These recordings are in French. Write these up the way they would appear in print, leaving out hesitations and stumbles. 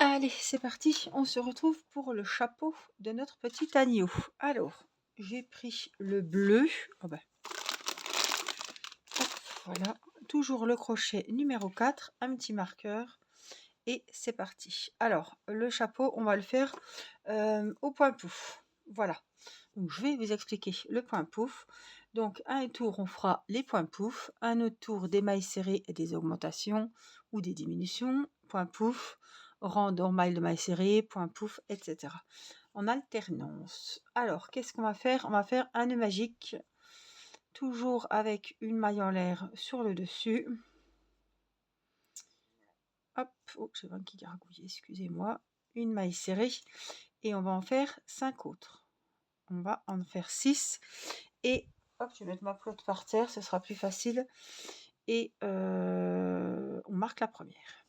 Allez, c'est parti, on se retrouve pour le chapeau de notre petit agneau. Alors, j'ai pris le bleu. Oh ben, hop, voilà, toujours le crochet numéro 4, un petit marqueur et c'est parti. Alors, le chapeau, on va le faire au point pouf. Voilà, donc je vais vous expliquer le point pouf. Donc, un tour, on fera les points pouf, un autre tour des mailles serrées et des augmentations ou des diminutions, point pouf, rang normal de mailles serrées, point pouf, etc. En alternance. Alors, qu'est-ce qu'on va faire? On va faire un nœud magique, toujours avec une maille en l'air sur le dessus. Hop, oh, j'ai un qui gargouillait, excusez-moi. Une maille serrée et on va en faire 5 autres. On va en faire 6 et hop, je vais mettre ma pelote par terre, ce sera plus facile. Et on marque la première.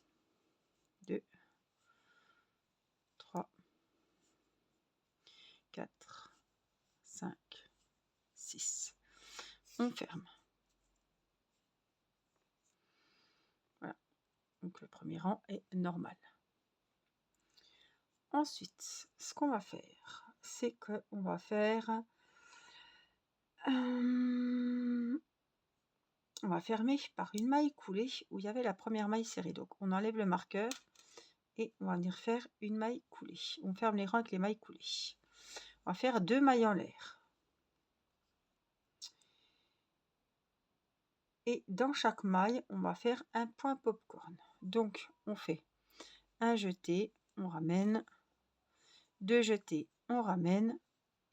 2, 3, 4, 5, 6. On ferme. Voilà, donc le premier rang est normal. Ensuite, ce qu'on va faire, c'est qu'on va faire... on va fermer par une maille coulée où il y avait la première maille serrée. Donc on enlève le marqueur et on va venir faire une maille coulée. On ferme les rangs avec les mailles coulées. On va faire 2 mailles en l'air. Et dans chaque maille, on va faire un point popcorn. Donc on fait un jeté, on ramène, 2 jetés, on ramène,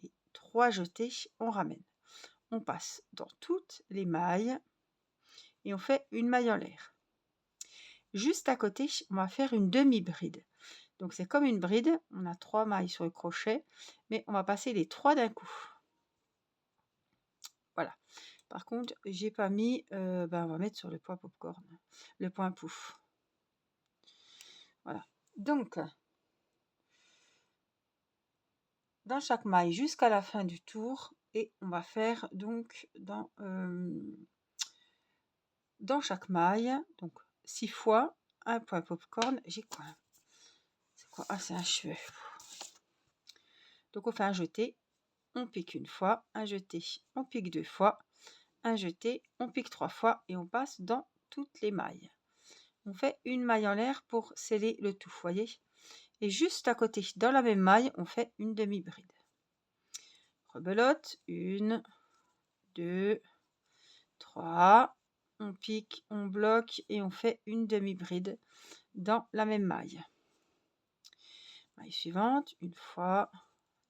et 3 jetés, on ramène. On passe dans toutes les mailles et on fait une maille en l'air. Juste à côté, on va faire une demi-bride. Donc c'est comme une bride, on a 3 mailles sur le crochet, mais on va passer les 3 d'un coup. Voilà. Par contre, j'ai pas mis, on va mettre sur le point popcorn, le point pouf. Voilà. Donc, dans chaque maille jusqu'à la fin du tour, et on va faire donc dans chaque maille, donc 6 fois un point popcorn. J'ai quoi? C'est quoi? Ah, c'est un cheveu. Donc on fait un jeté, on pique une fois, un jeté, on pique 2 fois, un jeté, on pique 3 fois et on passe dans toutes les mailles. On fait une maille en l'air pour sceller le tout, voyez. Et juste à côté, dans la même maille, on fait une demi-bride. Rebelote, 1, 2, 3, on pique, on bloque et on fait une demi-bride dans la même maille. Maille suivante, une fois,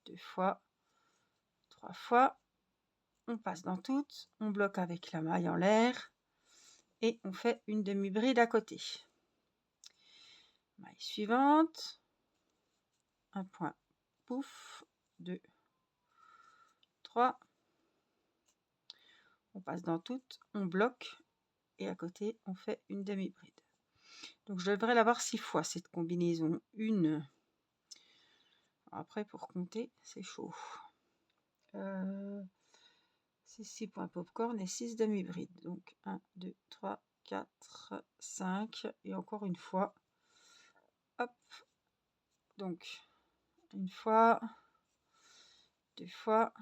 2 fois, 3 fois, on passe dans toutes, on bloque avec la maille en l'air et on fait une demi-bride à côté. Maille suivante, un point, pouf, 2, 3, on passe dans toutes, on bloque et à côté on fait une demi-bride. Donc je devrais l'avoir 6 fois cette combinaison. Une. Après pour compter c'est chaud. 6 points popcorn et 6 demi-brides. Donc 1, 2, 3, 4, 5 et encore une fois. Hop. Donc une fois, 2 fois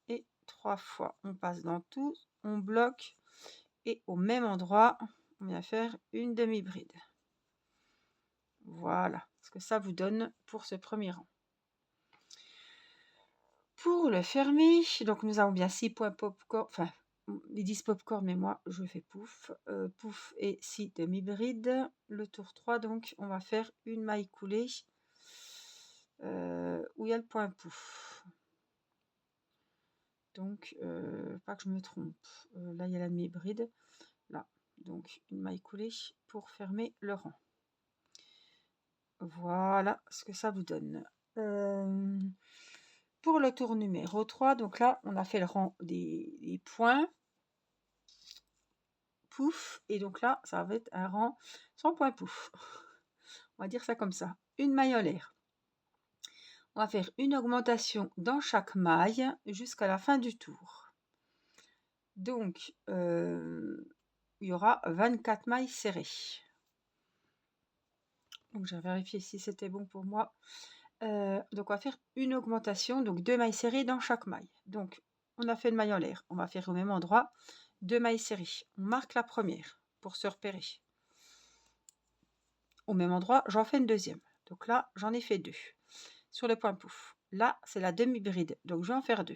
et 3 fois. On passe dans tout, on bloque et au même endroit, on vient faire une demi-bride. Voilà ce que ça vous donne pour ce premier rang. Pour le fermer, donc nous avons bien 6 points popcorn, enfin les 10 popcorn, mais moi je fais pouf, pouf et 6 demi-brides. Le tour 3, donc on va faire une maille coulée où il y a le point pouf. Donc, pas que je me trompe, là il y a la demi-bride, là, donc une maille coulée pour fermer le rang. Voilà ce que ça vous donne. Pour le tour numéro 3, donc là on a fait le rang des points, pouf, et donc là ça va être un rang sans point pouf. On va dire ça comme ça. Une maille en l'air. On va faire une augmentation dans chaque maille jusqu'à la fin du tour. Donc, il y aura 24 mailles serrées. Donc j'ai vérifié si c'était bon pour moi. Donc on va faire une augmentation, donc 2 mailles serrées dans chaque maille. Donc on a fait une maille en l'air, on va faire au même endroit 2 mailles serrées. On marque la première pour se repérer. Au même endroit, j'en fais une deuxième. Donc là, j'en ai fait 2 sur le point pouf. Là, c'est la demi-bride, donc je vais en faire 2.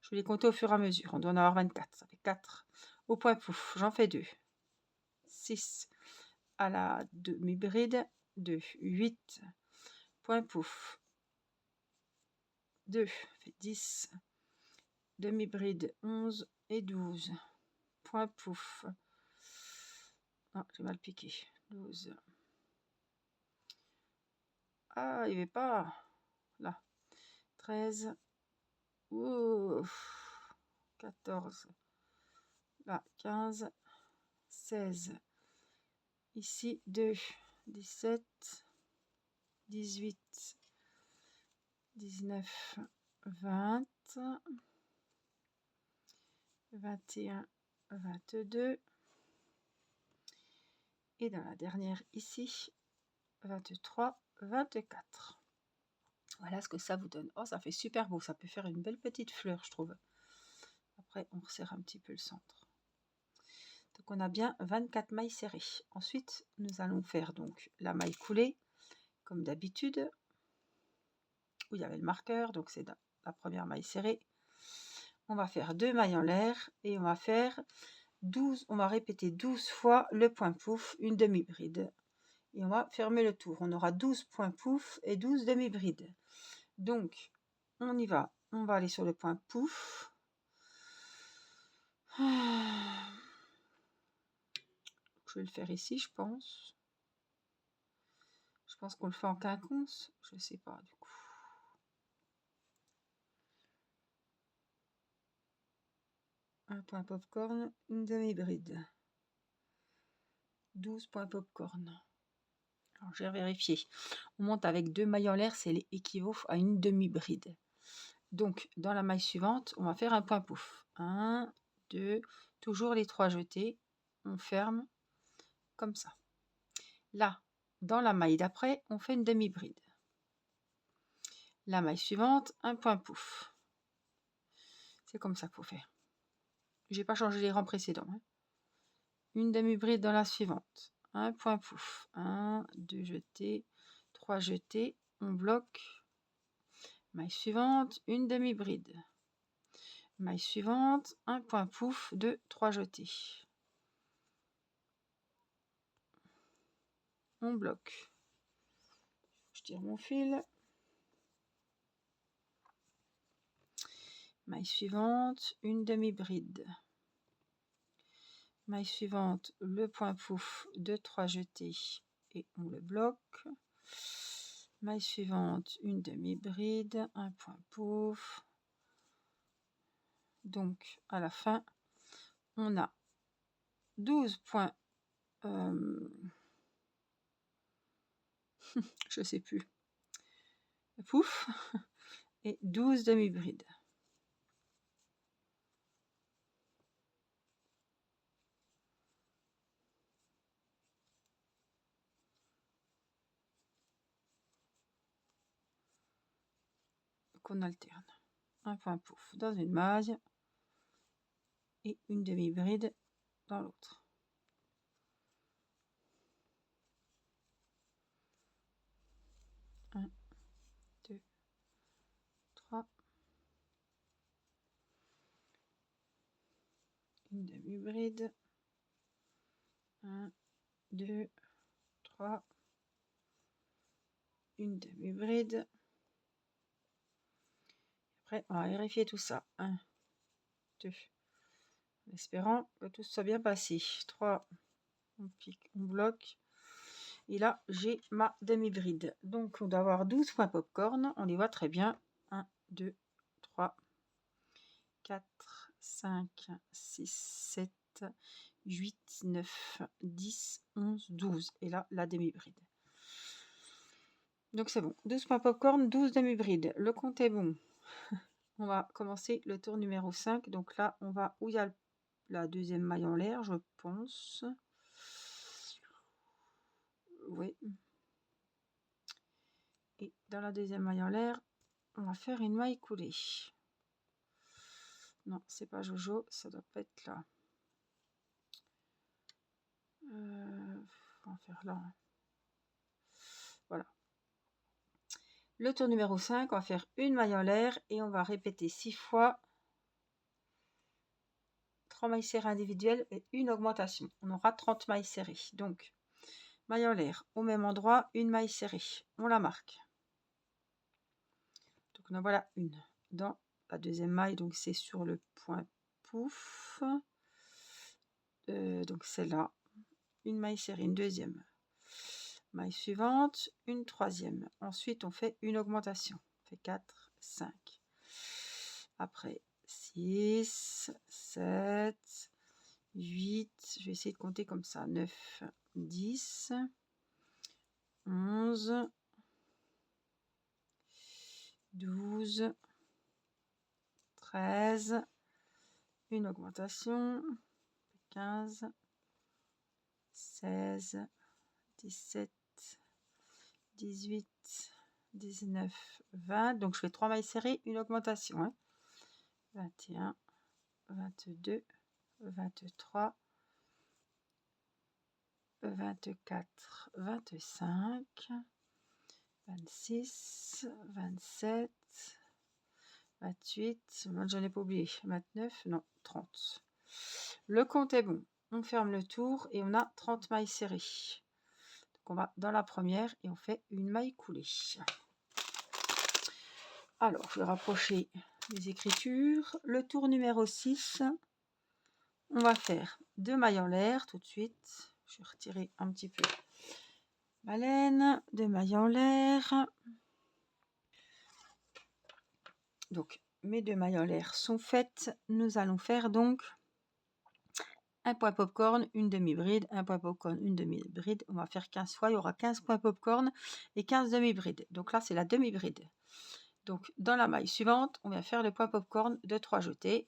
Je vais les compter au fur et à mesure. On doit en avoir 24, ça fait 4. Au point pouf, j'en fais 2. 6 à la demi-bride, 2, 8. Point pouf, 2, fait 10. Demi-bride, 11 et 12. Point pouf. Ah, j'ai mal piqué. 12. Ah, il n'y avait pas. Là. 13. Ouf. 14. Là, 15. 16. Ici, 2. 17. 18. 19. 20. 21. 22. Et dans la dernière ici, 23. 24. Voilà ce que ça vous donne. Oh, ça fait super beau. Ça peut faire une belle petite fleur, je trouve. Après, on resserre un petit peu le centre. Donc, on a bien 24 mailles serrées. Ensuite, nous allons faire donc la maille coulée, comme d'habitude, où il y avait le marqueur. Donc, c'est la première maille serrée. On va faire 2 mailles en l'air et on va faire 12. On va répéter 12 fois le point pouf, une demi-bride. Et on va fermer le tour. On aura 12 points pouf et 12 demi-brides. Donc, on y va. On va aller sur le point pouf. Je vais le faire ici, je pense. Je pense qu'on le fait en quinconce. Je sais pas, du coup. Un point popcorn, une demi-bride. 12 points popcorn. Alors, j'ai vérifié. On monte avec 2 mailles en l'air, c'est équivaut à une demi-bride. Donc, dans la maille suivante, on va faire un point pouf. 1, 2, toujours les 3 jetés. On ferme comme ça. Là, dans la maille d'après, on fait une demi-bride. La maille suivante, un point pouf. C'est comme ça qu'il faut faire. J'ai pas changé les rangs précédents. Hein. Une demi-bride dans la suivante. Un point pouf. 1, 2 jetés, 3 jetés. On bloque. Maille suivante, une demi-bride. Maille suivante, un point pouf, 2, 3 jetés. On bloque. Je tire mon fil. Maille suivante, une demi-bride. Maille suivante, le point pouf, 2, 3 jetés et on le bloque. Maille suivante, une demi-bride, un point pouf. Donc à la fin, on a 12 points. Je sais plus. Pouf. Et 12 demi-brides. Qu'on alterne. Un point pouf dans une maille et une demi-bride dans l'autre. Un, 2, 3. Une demi-bride. 1, 2, 3. Une demi-bride. Après, on va vérifier tout ça. 1, 2. En espérant que tout soit bien passé. 3. On pique, on bloque. Et là, j'ai ma demi-bride. Donc, on doit avoir 12 points popcorn. On les voit très bien. 1, 2, 3, 4, 5, 6, 7, 8, 9, 10, 11, 12. Et là, la demi-bride. Donc, c'est bon. 12 points popcorn, 12 demi-brides. Le compte est bon. On va commencer le tour numéro 5. Donc là, on va où il y a la deuxième maille en l'air, je pense. oui. Et dans la deuxième maille en l'air, on va faire une maille coulée. Non, c'est pas Jojo, ça doit pas être là. On va faire là. Voilà. Le tour numéro 5, on va faire une maille en l'air et on va répéter 6 fois 3 mailles serrées individuelles et une augmentation. On aura 30 mailles serrées. Donc, maille en l'air, au même endroit, une maille serrée. On la marque. Donc, en voilà une. Dans la deuxième maille, donc c'est sur le point pouf. Donc, celle-là. Une maille serrée, une deuxième. Maille suivante, une troisième. Ensuite, on fait une augmentation. On fait 4, 5. Après, 6, 7, 8. Je vais essayer de compter comme ça. 9, 10, 11, 12, 13. Une augmentation. 15, 16, 17, 18, 19, 20. Donc, je fais 3 mailles serrées, une augmentation. Hein. 21, 22, 23, 24, 25, 26, 27, 28, j'en ai pas oublié, 29, non, 30. Le compte est bon. On ferme le tour et on a 30 mailles serrées. Donc on va dans la première et on fait une maille coulée. Alors, je vais rapprocher les écritures. Le tour numéro 6, on va faire 2 mailles en l'air tout de suite. Je vais retirer un petit peu ma laine, 2 mailles en l'air. Donc, mes 2 mailles en l'air sont faites. Nous allons faire donc un point popcorn, une demi-bride, un point popcorn, une demi-bride. On va faire 15 fois. Il y aura 15 points popcorn et 15 demi-brides. Donc là, c'est la demi-bride. Donc, dans la maille suivante, on vient faire le point popcorn de 3 jetés.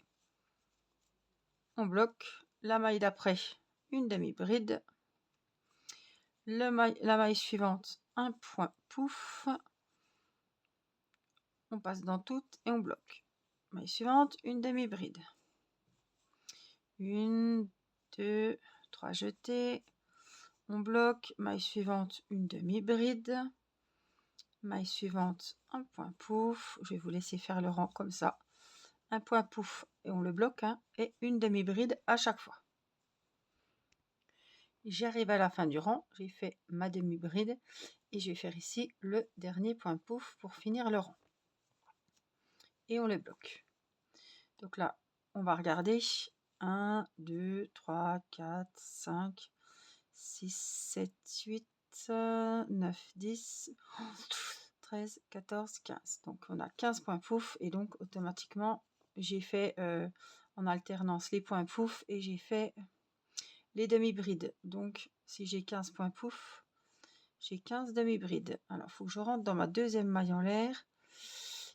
On bloque. La maille d'après, une demi-bride. La maille suivante, un point pouf. On passe dans toutes et on bloque. Maille suivante, une demi-bride. 1, 2, 3 jetés. On bloque. Maille suivante, une demi-bride. Maille suivante, un point pouf. Je vais vous laisser faire le rang comme ça. Un point pouf et on le bloque. Hein, et une demi-bride à chaque fois. J'arrive à la fin du rang. J'ai fait ma demi-bride. Et je vais faire ici le dernier point pouf pour finir le rang. Et on le bloque. Donc là, on va regarder. 1, 2, 3, 4, 5, 6, 7, 8, 9, 10, 13, 14, 15. Donc on a 15 points pouf et donc automatiquement j'ai fait en alternance les points pouf et j'ai fait les demi-brides. Donc si j'ai 15 points pouf, j'ai 15 demi-brides. Alors il faut que je rentre dans ma deuxième maille en l'air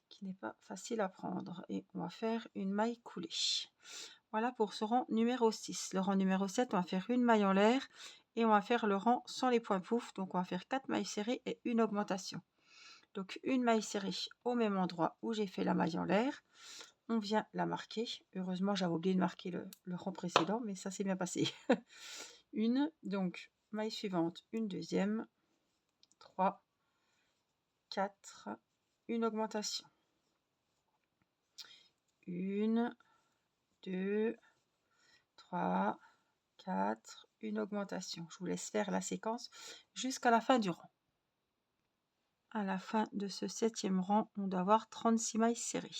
qui n'est pas facile à prendre et on va faire une maille coulée. Voilà pour ce rang numéro 6. Le rang numéro 7, on va faire une maille en l'air et on va faire le rang sans les points pouf. Donc on va faire 4 mailles serrées et une augmentation. Donc une maille serrée au même endroit où j'ai fait la maille en l'air. On vient la marquer. Heureusement, j'avais oublié de marquer le rang précédent, mais ça s'est bien passé. Une, donc maille suivante, une deuxième, 3, 4, une augmentation. 1, 2, 3, 4, une augmentation. Je vous laisse faire la séquence jusqu'à la fin du rang. À la fin de ce 7e rang, on doit avoir 36 mailles serrées.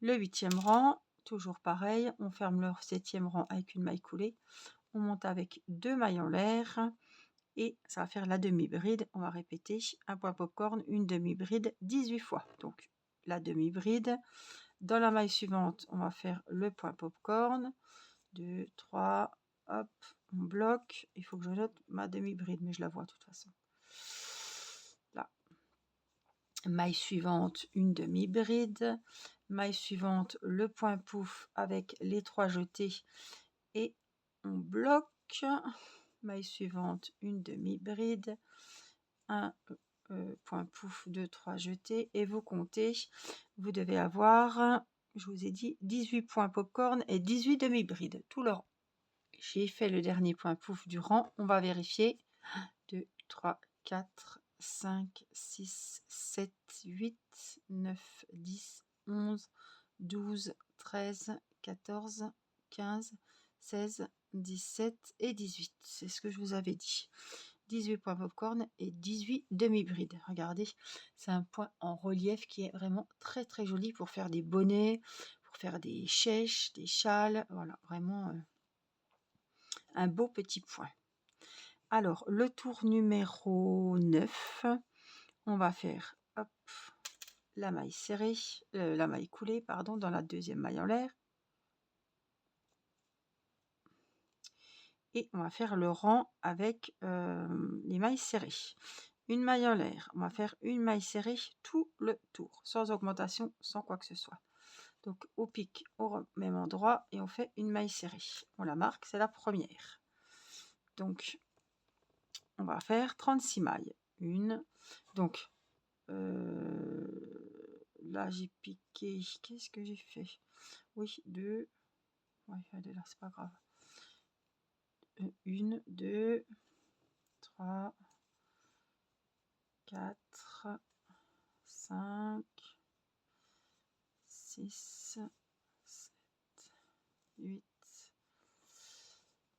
Le 8e rang, toujours pareil, on ferme le 7e rang avec une maille coulée. On monte avec 2 mailles en l'air et ça va faire la demi-bride. On va répéter un point popcorn, une demi-bride 18 fois. Donc la demi-bride. Dans la maille suivante, on va faire le point popcorn. 2, 3, hop, on bloque. Il faut que je note ma demi-bride, mais je la vois de toute façon. Là. Maille suivante, une demi-bride. Maille suivante, le point pouf avec les 3 jetés. Et on bloque. maille suivante, une demi-bride, un point pouf, 2, 3 jetés, et vous comptez, vous devez avoir, je vous ai dit, 18 points popcorn et 18 demi-brides, tout le rang. J'ai fait le dernier point pouf du rang, on va vérifier. 1, 2, 3, 4, 5, 6, 7, 8, 9, 10, 11, 12, 13, 14, 15, 16, 17 et 18. C'est ce que je vous avais dit. 18 points popcorn et 18 demi-brides. Regardez, c'est un point en relief qui est vraiment très très joli pour faire des bonnets, pour faire des chèches, des châles. Voilà, vraiment un beau petit point. Alors, le tour numéro 9, on va faire hop, la maille serrée, la maille coulée, pardon, dans la deuxième maille en l'air. Et on va faire le rang avec les mailles serrées. Une maille en l'air, on va faire une maille serrée tout le tour, sans augmentation, sans quoi que ce soit. Donc, au pic, au même endroit, et on fait une maille serrée. On la marque, c'est la première. Donc, on va faire 36 mailles. Une, donc, là j'ai piqué, qu'est-ce que j'ai fait? Oui, deux, ouais, allez là, c'est pas grave. Une, deux, trois, 4, 5, 6, 7, 8,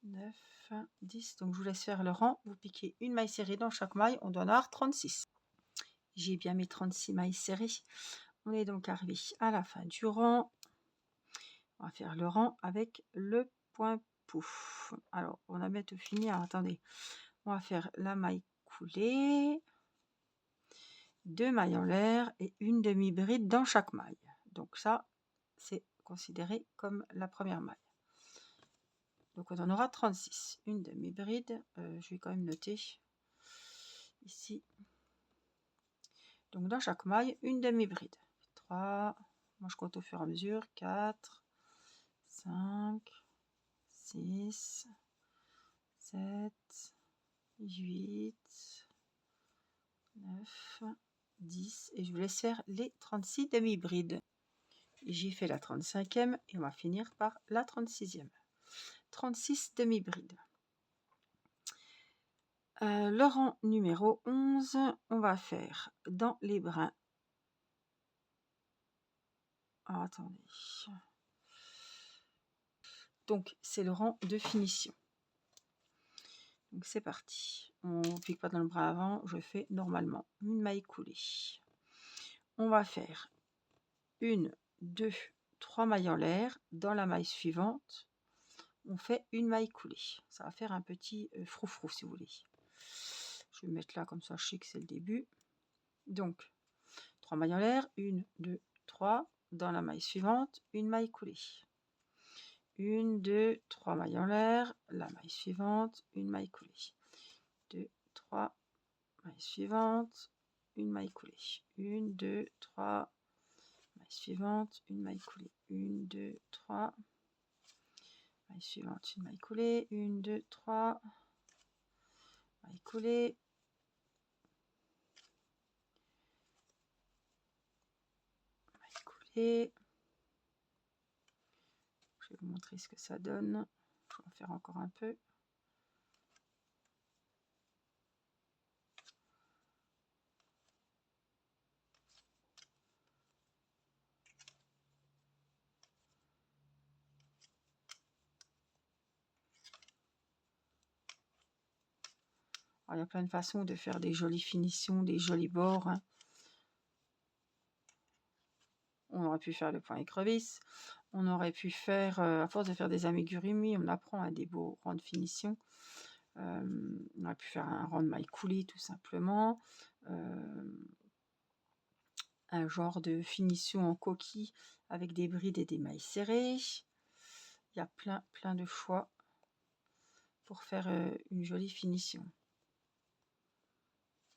9, 10. Donc je vous laisse faire le rang. Vous piquez une maille serrée dans chaque maille. On doit en avoir 36. J'ai bien mes 36 mailles serrées. On est donc arrivé à la fin du rang. On va faire le rang avec le point pouf. Alors, on va bientôt fini. Alors, attendez. On va faire la maille coulée, 2 mailles en l'air et une demi-bride dans chaque maille. Donc ça, c'est considéré comme la première maille. Donc on en aura 36. Une demi-bride, je vais quand même noter ici. Donc dans chaque maille, une demi-bride. 3, moi je compte au fur et à mesure, 4, 5, 6, 7, 8, 9, 10. Et je vous laisse faire les 36 demi-brides. J'ai fait la 35e et on va finir par la 36e. 36 demi-brides. Le rang numéro 11, on va faire dans les brins. Ah, attendez. Donc, c'est le rang de finition. Donc, c'est parti. On ne pique pas dans le bras avant, je fais normalement une maille coulée. On va faire une, deux, trois mailles en l'air. Dans la maille suivante, on fait une maille coulée. Ça va faire un petit froufrou si vous voulez. Je vais mettre là comme ça, je sais que c'est le début. Donc, 3 mailles en l'air, 1, 2, 3. Dans la maille suivante, une maille coulée. 1, 2, 3 mailles en l'air, la maille suivante, une maille coulée. 2, 3, maille suivante, une maille coulée. 1, 2, 3, maille suivante, une maille coulée. 1, 2, 3, maille suivante, une maille coulée. 1, 2, 3, maille coulée. Maille coulée. Je vais vous montrer ce que ça donne. Je vais en faire encore un peu. Alors, il y a plein de façons de faire des jolies finitions, des jolis bords. Hein. On aurait pu faire le point écrevisse. On aurait pu faire, à force de faire des amigurumi, on apprend à des beaux rangs de finition. On aurait pu faire un rang de maille coulée tout simplement. Un genre de finition en coquille avec des brides et des mailles serrées. Il y a plein de choix pour faire une jolie finition.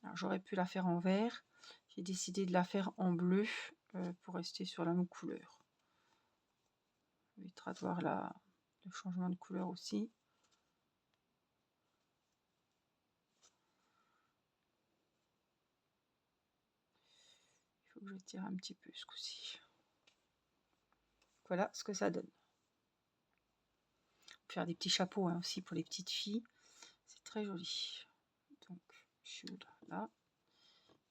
Alors j'aurais pu la faire en vert. J'ai décidé de la faire en bleu pour rester sur la même couleur. Ça évitera de voir le changement de couleur aussi. Je tire un petit peu ce coup-ci. Voilà ce que ça donne. On peut faire des petits chapeaux hein, aussi pour les petites filles. C'est très joli. Donc, je suis là.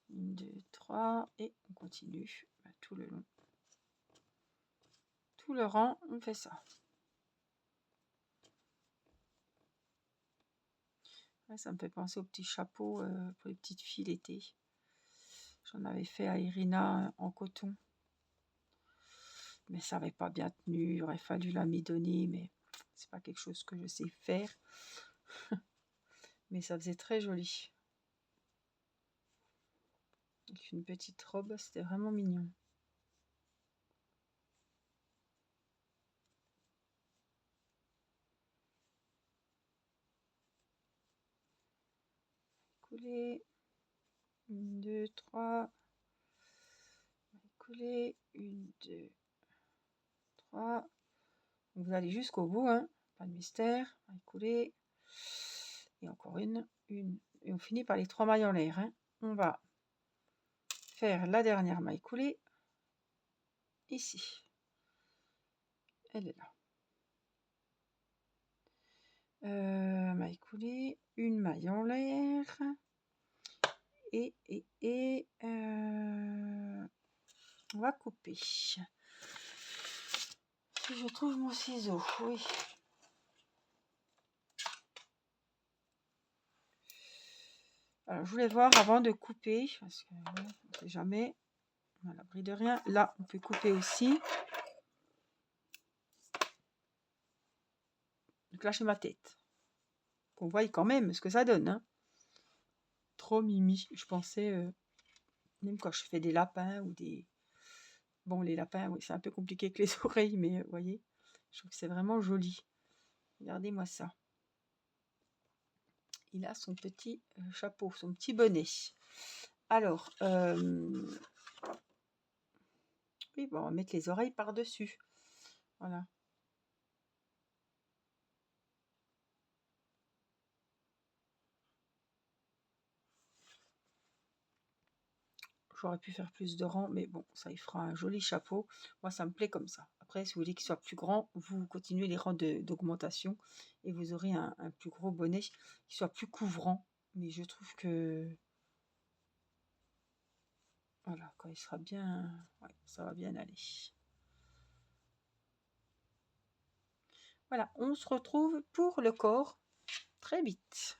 1, 2, 3. Et on continue tout le long. Tout le rang, on fait ça. Ouais, ça me fait penser aux petits chapeaux pour les petites filles l'été. J'en avais fait à Irina en coton. Mais ça n'avait pas bien tenu. Il aurait fallu l'amidonner, mais c'est pas quelque chose que je sais faire. Mais ça faisait très joli. Avec une petite robe, c'était vraiment mignon. Couler. 1, 2, 3. Couler. 1, 2, 3. Vous allez jusqu'au bout, hein. Pas de mystère. Couler. Et encore une. Et on finit par les 3 mailles en l'air. Hein. On va faire la dernière maille coulée. Ici. Elle est là. Maille coulée. Une maille en l'air. Et on va couper. Si je trouve mon ciseau, oui. Alors, je voulais voir avant de couper, parce que on ne sait jamais, on est à l'abri de rien. Là, on peut couper aussi. Donc là, j'ai ma tête. Qu'on voit quand même ce que ça donne. Hein. Trop mimi. Je pensais, même quand je fais des lapins ou des... Bon, les lapins, oui, c'est un peu compliqué avec les oreilles, mais vous voyez, je trouve que c'est vraiment joli. Regardez-moi ça. Il a son petit chapeau, son petit bonnet. Alors, oui, bon, on va mettre les oreilles par-dessus. Voilà. J'aurais pu faire plus de rangs, mais bon, ça il fera un joli chapeau. Moi, ça me plaît comme ça. Après, si vous voulez qu'il soit plus grand, vous continuez les rangs d'augmentation et vous aurez un plus gros bonnet qui soit plus couvrant. Mais je trouve que... Voilà, quand il sera bien... Ouais, ça va bien aller. Voilà, on se retrouve pour le corps très vite.